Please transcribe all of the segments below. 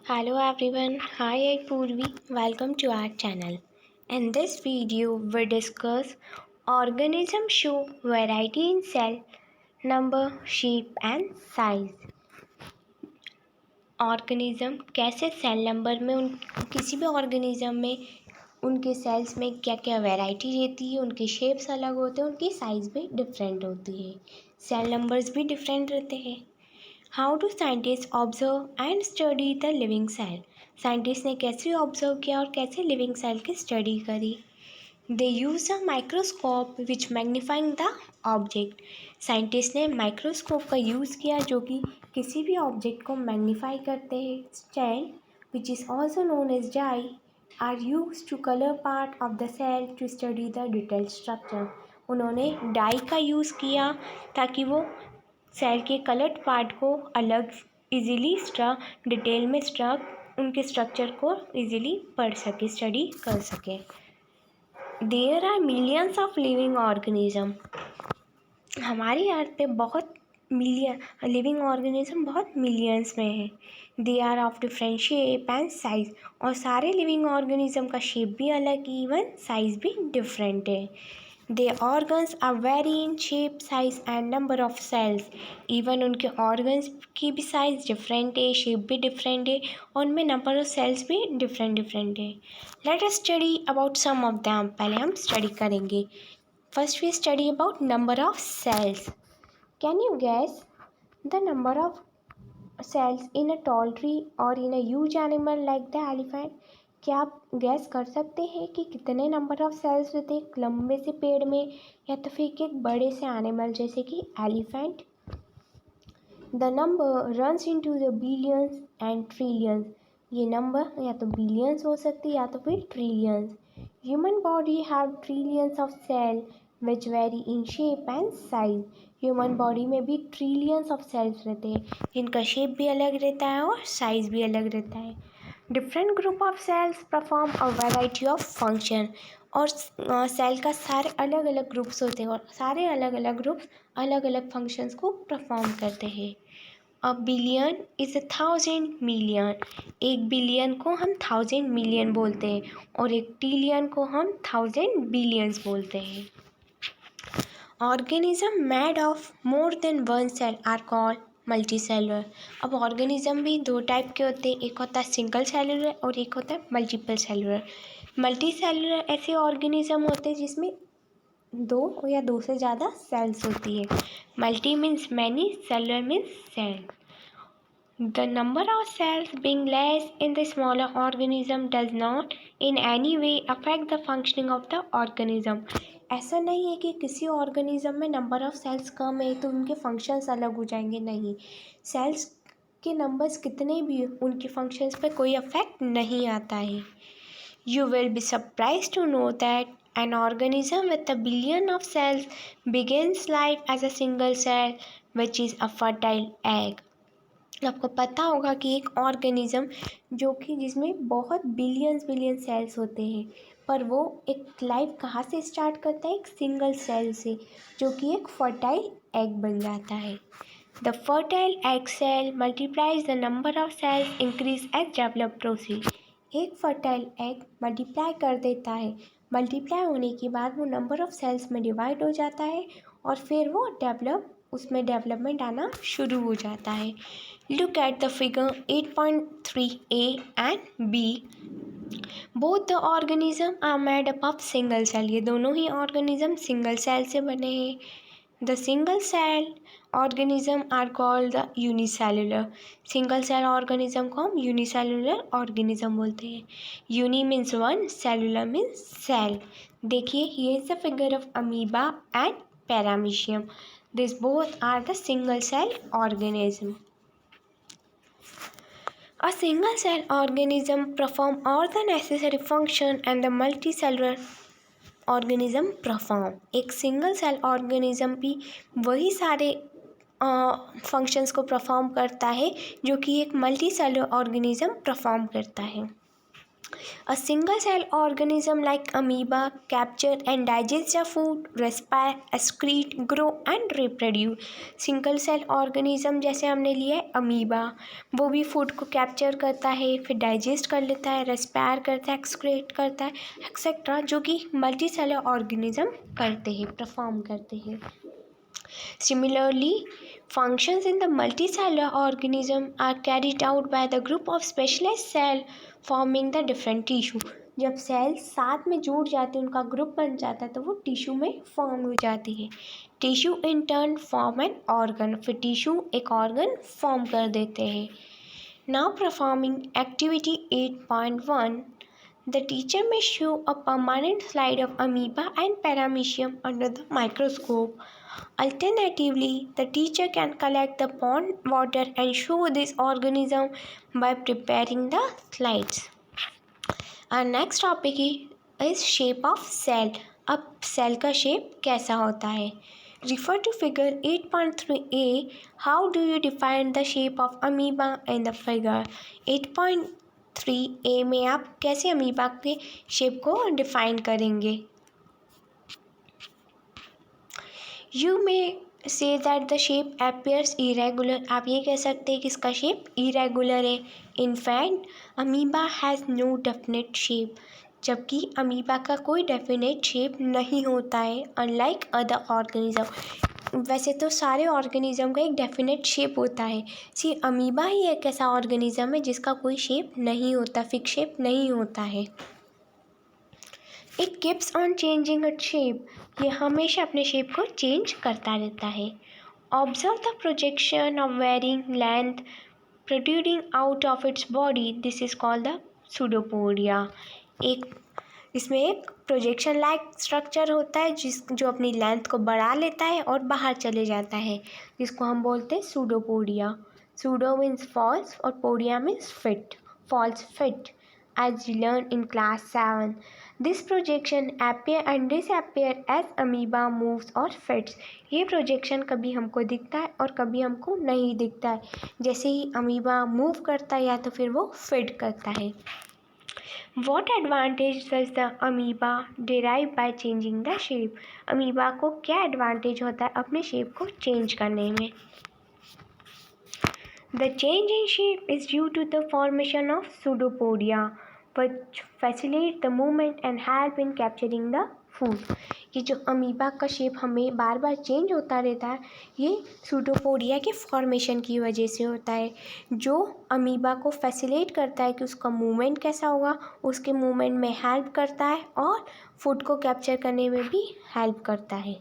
Hello everyone, hi I'm Purvi, welcome to our channel. In this video we discuss organism show variety in cell, number, shape and size. Organism कैसे cell number में किसी भी organism में उनके sales में क्या क्या variety रहती है, उनके शेप्स अलग होते हैं, उनकी साइज़ भी डिफरेंट होती है, सेल नंबर्स भी डिफरेंट रहते हैं. How do scientist observe and study the living cell. Scientist ने कैसे ऑब्जर्व किया और कैसे लिविंग सेल की स्टडी करी. They use a microscope which magnifying the object. Scientist ने माइक्रोस्कोप का यूज़ किया जो कि किसी भी ऑब्जेक्ट को मैग्नीफाई करते हैं. Stain which is also known as dye are use to colour part of the cell to study the detailed structure. उन्होंने डाई का यूज़ किया ताकि वो सेल के कलर्ड पार्ट को अलग इजीली डिटेल में उनके स्ट्रक्चर को इजीली पढ़ सके, स्टडी कर सके. There are millions of living organism. हमारी अर्थ पे बहुत मिलियन लिविंग ऑर्गेनिज्म बहुत मिलियंस में है. They are of different shape and size. और सारे लिविंग ऑर्गेनिज्म का शेप भी अलग, इवन साइज भी डिफरेंट है. Their organs are vary in shape, size and number of cells. Even उनके organs की भी size different है, shape भी different है और उनमें number of cells भी different है. Let us study about some of them. पहले हम study करेंगे. First we study about number of cells. Can you guess the number of cells in a tall tree or in a huge animal like the elephant? क्या आप gas कर सकते हैं कि कितने नंबर ऑफ सेल्स होते हैं एक लंबे से पेड़ में या तो फिर एक बड़े से एनिमल जैसे कि elephant. The number runs into the billions and trillions. ये नंबर या तो बिलियंस हो सकती है या तो फिर trillions. Human body have trillions of cell which vary in shape and size. Human body में भी ट्रिलियंस ऑफ सेल्स रहते हैं जिनका शेप भी अलग रहता है और साइज भी अलग रहता है. Different group of cells perform a variety of function. और सेल का सारे अलग अलग ग्रुप्स होते हैं और सारे अलग अलग ग्रुप्स अलग अलग फंक्शंस को परफॉर्म करते हैं. A billion is 1,000 million. एक बिलियन को हम 1,000 मिलियन बोलते हैं और एक ट्रिलियन को हम 1,000 बिलियंस बोलते हैं. Organism made of more than one cell are called multicellular. अब ऑर्गेनिज्म भी दो टाइप के होते हैं, एक होता है सिंगल सेलुलर और एक होता है मल्टीपल सेलुलर. मल्टी सेलुलर ऐसे ऑर्गेनिज्म होते हैं जिसमें दो या दो से ज़्यादा सेल्स होती है. Multi means many, cellular means cell. The number of cells being less in the smaller organism does not in any way affect the functioning of the organism. ऐसा नहीं है कि किसी ऑर्गेनिज्म में नंबर ऑफ सेल्स कम है तो उनके functions अलग हो जाएंगे. नहीं, सेल्स के नंबर्स कितने भी उनके फंक्शंस पर कोई अफेक्ट नहीं आता है. You will be surprised to know that an organism with a billion of cells begins life as a single cell which is a fertile egg. आपको पता होगा कि एक ऑर्गेनिज्म जो कि जिसमें बहुत बिलियन सेल्स होते हैं पर वो एक लाइफ कहाँ से स्टार्ट करता है, एक सिंगल सेल से जो कि एक फर्टाइल एग बन जाता है. The fertile egg cell multiplies the number of cells increase as develop proceed. एक फर्टाइल एग मल्टीप्लाई कर देता है, मल्टीप्लाई होने के बाद वो नंबर ऑफ सेल्स में डिवाइड हो जाता है और फिर वो उसमें डेवलपमेंट आना शुरू हो जाता है. Look at the figure 8.3a and b. Both the organism are made up of single cell. ये दोनों ही ऑर्गेनिज्म सिंगल सेल से बने हैं. The single cell organism are called the unicellular. Single cell organism को हम यूनिसेलुलर ऑर्गेनिज्म बोलते हैं. Uni means one, cellular means cell. देखिए ये is the figure of amoeba and paramecium. These both are the single cell organism. A single cell organism perform all the necessary function and the multicellular organism perform. एक single cell organism भी वही सारे functions को perform करता है जो कि एक मल्टी सेलुलर ऑर्गेनिज्म परफॉर्म करता है. A single cell organism like amoeba capture and digest the food, respire, excrete, grow and reproduce. Single cell organism जैसे हमने लिया है अमीबा, वो भी फूड को कैप्चर करता है, फिर डाइजेस्ट कर लेता है, रेस्पायर करता है, एक्सक्रीट करता है एक्सेट्रा, जो कि मल्टी सेलर ऑर्गेनिज्म करते हैं, परफॉर्म करते हैं. Similarly, functions in the multicellular organism are carried out by the group of specialized cell forming the different tissue. जब सेल्स साथ में जुड़ जाते हैं, उनका ग्रुप बन जाता है, तो वो टिश्यू में फॉर्म हो जाती है. Tissue in turn form an organ, फिर टिश्यू एक ऑर्गन फॉर्म कर देते हैं. Now performing activity 8.1. The teacher may show a permanent slide of amoeba and paramecium under the microscope. Alternatively, the teacher can collect the pond water and show this organism by preparing the slides. Our next topic is shape of cell. अब cell का shape कैसा होता है? Refer to figure 8.3a. How do you define the shape of amoeba in the figure? 8.3a में आप कैसे amoeba के shape को डिफाइन करेंगे? You may say that the shape appears irregular. आप ये कह सकते हैं कि इसका शेप irregular है. In fact, amoeba has no definite shape. जबकि अमीबा का कोई डेफिनेट शेप नहीं होता है, अनलाइक अदर ऑर्गेनिज्म. वैसे तो सारे ऑर्गेनिज्म का एक डेफिनेट शेप होता है, सिर्फ अमीबा ही एक ऐसा ऑर्गेनिज्म है जिसका कोई शेप नहीं होता, फिक्स शेप नहीं होता है. It keeps on changing its shape. ये हमेशा अपने शेप को चेंज करता रहता है. Observe the projection of varying length protruding out of its body. This is called the pseudopodia. इसमें एक प्रोजेक्शन लाइक स्ट्रक्चर होता है जो अपनी लेंथ को बढ़ा लेता है और बाहर चले जाता है, जिसको हम बोलते हैं सूडोपोडिया. सूडो मीन्स फॉल्स और podia means feet, false feet, as you learned in class 7. This projection appear and disappear as amoeba moves or fits. ये प्रोजेक्शन कभी हमको दिखता है और कभी हमको नहीं दिखता है. जैसे ही अमीबा मूव करता है या तो फिर वो फिट करता है. What advantage does the amoeba derive by changing the shape? Amoeba को क्या एडवांटेज होता है अपने शेप को चेंज करने में? The change in shape is due to the formation of pseudopodia, which facilitate the movement and help in capturing the food. ये जो अमीबा का शेप हमें बार बार चेंज होता रहता है, ये सूडोपोडिया के फॉर्मेशन की वजह से होता है, जो अमीबा को फैसिलिटेट करता है कि उसका मूवमेंट कैसा होगा, उसके मूवमेंट में हेल्प करता है और फूड को कैप्चर करने में भी हेल्प करता है.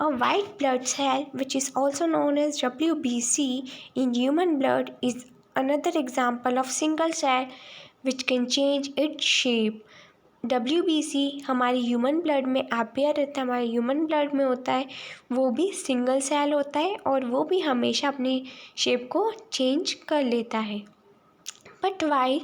A white blood cell, which is also known as WBC in human blood, is another example of single cell which can change its shape. WBC हमारी ह्यूमन ब्लड में अपीयर रहता है, हमारे ह्यूमन ब्लड में होता है, वो भी सिंगल सेल होता है और वो भी हमेशा अपनी शेप को चेंज कर लेता है. But while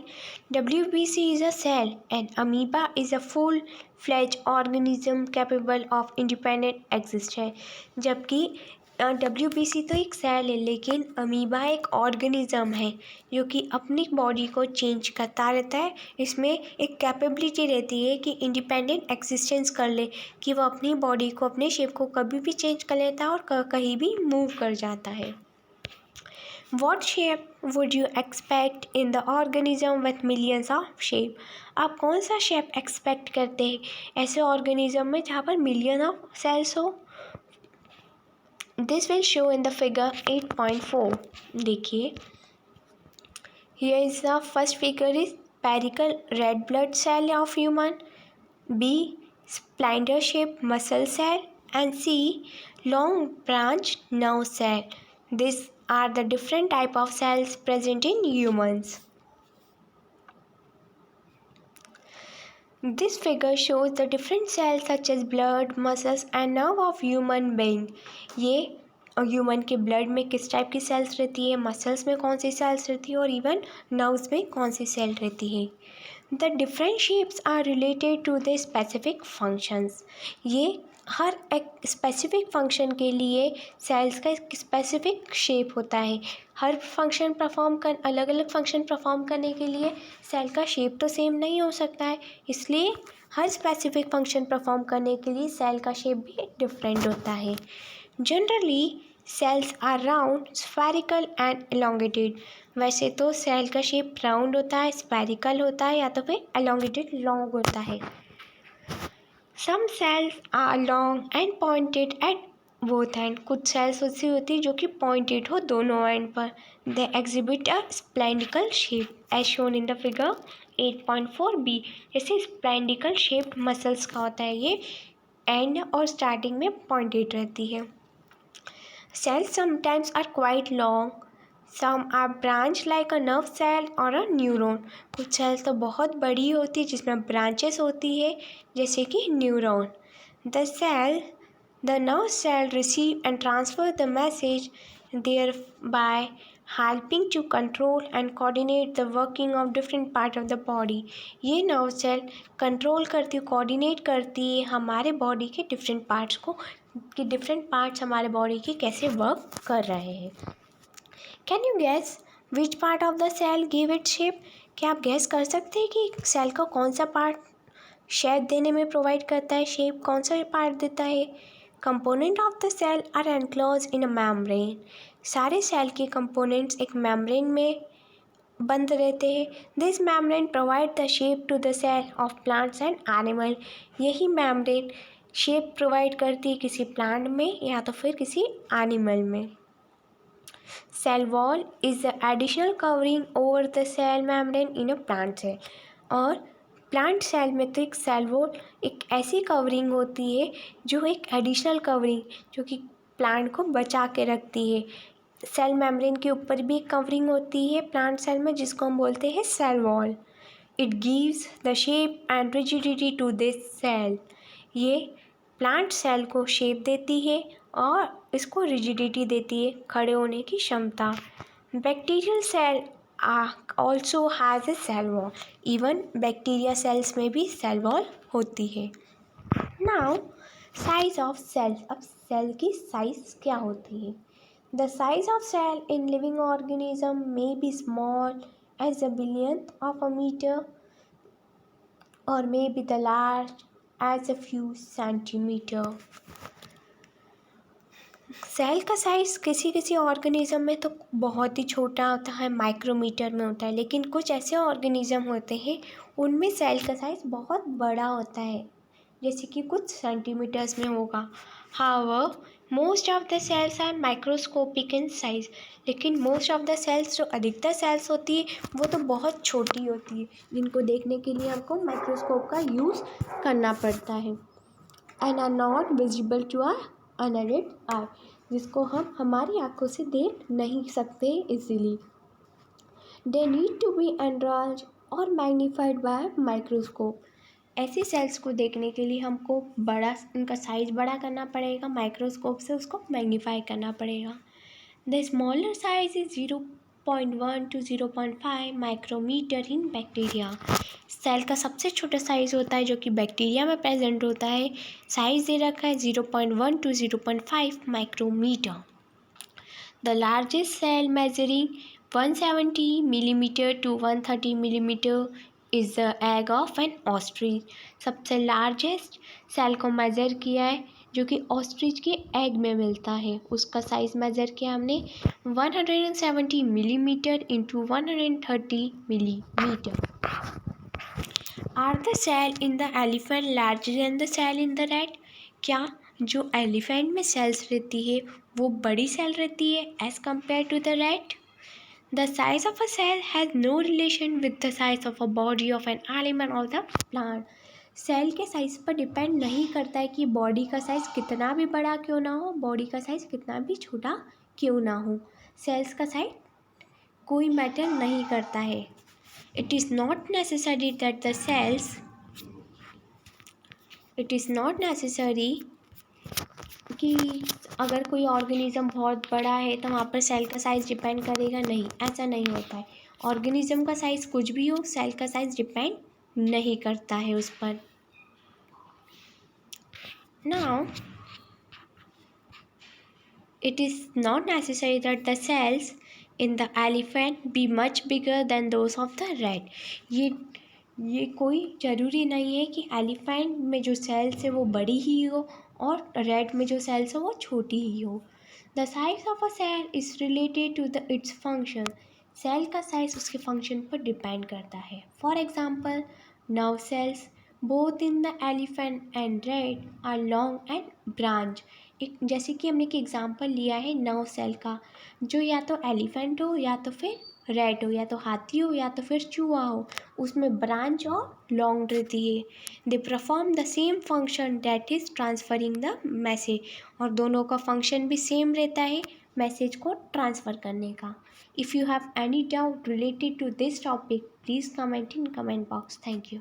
WBC is a cell and amoeba is a full-fledged organism capable of independent existence. जबकि WBC तो एक सेल है, लेकिन अमीबा एक ऑर्गेनिज्म है जो कि अपनी बॉडी को चेंज करता रहता है. इसमें एक कैपेबिलिटी रहती है कि इंडिपेंडेंट एग्जिस्टेंस कर ले, कि वो अपनी बॉडी को, अपने शेप को कभी भी चेंज कर लेता है और कहीं भी मूव कर जाता है. What shape would you expect in the organism with millions of shape? आप कौन सा शेप एक्सपेक्ट करते हैं ऐसे ऑर्गेनिज्म में जहाँ पर मिलियन ऑफ सेल्स हो? This will show in the figure 8.4. देखिए, here is the first figure is perical red blood cell of human, B splinter shaped muscle cell, and C long branch nerve cell. These are the different type of cells present in humans. This figure shows the different cells such as blood, muscles and nerve of human being. ये human के blood में किस type की sales रहती है, muscles में कौन सी sales रहती है और इवन नर्व्स में कौन सी सेल रहती है. The different shapes are related to the specific functions. ये हर एक स्पेसिफिक फंक्शन के लिए सेल्स का एक स्पेसिफिक शेप होता है. हर फंक्शन अलग अलग फंक्शन परफॉर्म करने के लिए सेल का शेप तो सेम नहीं हो सकता है, इसलिए हर स्पेसिफिक फंक्शन परफॉर्म करने के लिए सेल का शेप भी डिफरेंट होता है। Generally cells are round, spherical and elongated. वैसे तो सेल का शेप राउंड होता है, स्फेरिकल होता है या तो फिर एलोंगेटेड लॉन्ग होता है। Some cells are long and pointed at both end. कुछ सेल्स ऐसी होती है जो कि पॉइंटेड हो दोनों एंड पर। They exhibit a spindle shape as shown in the figure 8.4b। जैसे स्प्लेंडिकल शेप मसल्स का होता है, ये एंड और स्टार्टिंग में पॉइंटेड रहती है। Cells sometimes are quite long. Some are branched like a nerve cell or a neuron. कुछ सेल्स तो बहुत बड़ी होती है जिसमें ब्रांचेस होती है जैसे कि neuron. The nerve cell receive and transfer the message, thereby helping to control and coordinate the working of different part of the body. ये नर्व सेल कंट्रोल करती है, कोऑर्डिनेट करती है हमारे बॉडी के डिफरेंट पार्ट्स को, कि डिफरेंट पार्ट्स हमारे बॉडी के कैसे वर्क कर रहे हैं। Can you guess which part of the cell give it shape? क्या आप गैस कर सकते हैं कि सेल का कौन सा पार्ट शेप देने में प्रोवाइड करता है, शेप कौन सा पार्ट देता है? Component of the cell are enclosed in a membrane. सारे सेल के कंपोनेंट्स एक मेम्ब्रेन में बंद रहते हैं। This membrane provide the shape to the cell of plants and animal. यही मेम्ब्रेन शेप प्रोवाइड करती है किसी प्लांट में या तो फिर किसी एनिमल में। Cell wall is the additional covering over the cell membrane in a plant cell. और प्लांट सेल में तो एक सेल वॉल एक ऐसी कवरिंग होती है जो एक एडिशनल कवरिंग जो कि प्लांट को बचा के रखती है। सेल मेम्ब्रेन के ऊपर भी एक कवरिंग होती है प्लांट सेल में जिसको हम बोलते हैं cell wall. It gives the shape and rigidity to this cell. ये प्लांट सेल को शेप देती है और इसको रिजिडिटी देती है, खड़े होने की क्षमता। Bacterial cell also has a cell wall. Even bacteria cells में भी सेल वॉल होती है। Now size of cells. अब सेल की साइज क्या होती है? The size of cell in living organism may be small as the billionth of a meter or may be the large as a few centimeter. Cell का size किसी किसी organism में तो बहुत ही छोटा होता है, माइक्रोमीटर में होता है, लेकिन कुछ ऐसे ऑर्गेनिज्म होते हैं उनमें सेल का साइज़ बहुत बड़ा होता है, जैसे कि कुछ सेंटीमीटर्स में होगा। However most of the cells are microscopic in size. लेकिन मोस्ट ऑफ द सेल्स, जो अधिकतर सेल्स होती है वो तो बहुत छोटी होती है, जिनको देखने के लिए हमको माइक्रोस्कोप का यूज़ करना पड़ता है। And are not visible to our unaided eye, जिसको हम हमारी आंखों से देख नहीं सकते easily. They need to be enlarge और मैग्नीफाइड बाय माइक्रोस्कोप। ऐसी सेल्स को देखने के लिए हमको बड़ा, उनका साइज़ बड़ा करना पड़ेगा, माइक्रोस्कोप से उसको मैग्नीफाई करना पड़ेगा। The smaller size is 0.1 to 0.5 micrometer in bacteria. Cell का सबसे छोटा साइज़ होता है जो कि बैक्टीरिया में प्रेजेंट होता है। साइज़ दे रखा है 0.1 to 0.5 micrometer. The largest cell measuring 170 millimeter to 130 millimeter is the egg of an ostrich. सबसे लार्जेस्ट सेल को मेज़र किया है जो कि ऑस्ट्रिच के एग में मिलता है, उसका साइज़ मेज़र किया हमने 170 millimeter into 130 millimeter. Are the cell in the elephant larger than the cell in the rat? क्या जो एलिफेंट में सेल्स रहती है वो बड़ी सेल रहती है as compare to the rat? The size of a cell has no relation with the size of a body of an element of the plant. Cell के साइज़ पर डिपेंड नहीं करता है कि बॉडी का साइज़ कितना भी बड़ा क्यों ना हो, बॉडी का साइज़ कितना भी छोटा क्यों ना हो, सेल्स का साइज़ कोई मैटर नहीं करता है। इट इज़ नॉट नेसेसरी कि अगर कोई ऑर्गेनिज़म बहुत बड़ा है तो वहाँ पर सेल का साइज़ डिपेंड करेगा, नहीं, ऐसा नहीं होता है। ऑर्गेनिज़म का साइज़ कुछ भी हो, सेल का साइज़ डिपेंड नहीं करता है उस पर। Now it is not necessary that the cells in the elephant be much bigger than those of the rat. ये कोई ज़रूरी नहीं है कि एलिफेंट में जो सेल्स है वो बड़ी ही हो और रैट में जो सेल्स है वो छोटी ही हो. The size of a cell is related to the its function. Cell का साइज उसके फंक्शन पर डिपेंड करता है. For example, nerve cells both in the elephant and rat are long and branch. एक जैसे कि हमने एक एग्जाम्पल लिया है नर्व सेल का, जो या तो एलिफेंट हो या तो फिर रैट हो, या तो हाथी हो या तो फिर चूहा हो, उसमें ब्रांच और लॉन्ग रहती है. They perform the same function that is transferring the message. और दोनों का फंक्शन भी सेम रहता है मैसेज को ट्रांसफ़र करने का. If you have any doubt related to this topic, please comment in comment box. Thank you.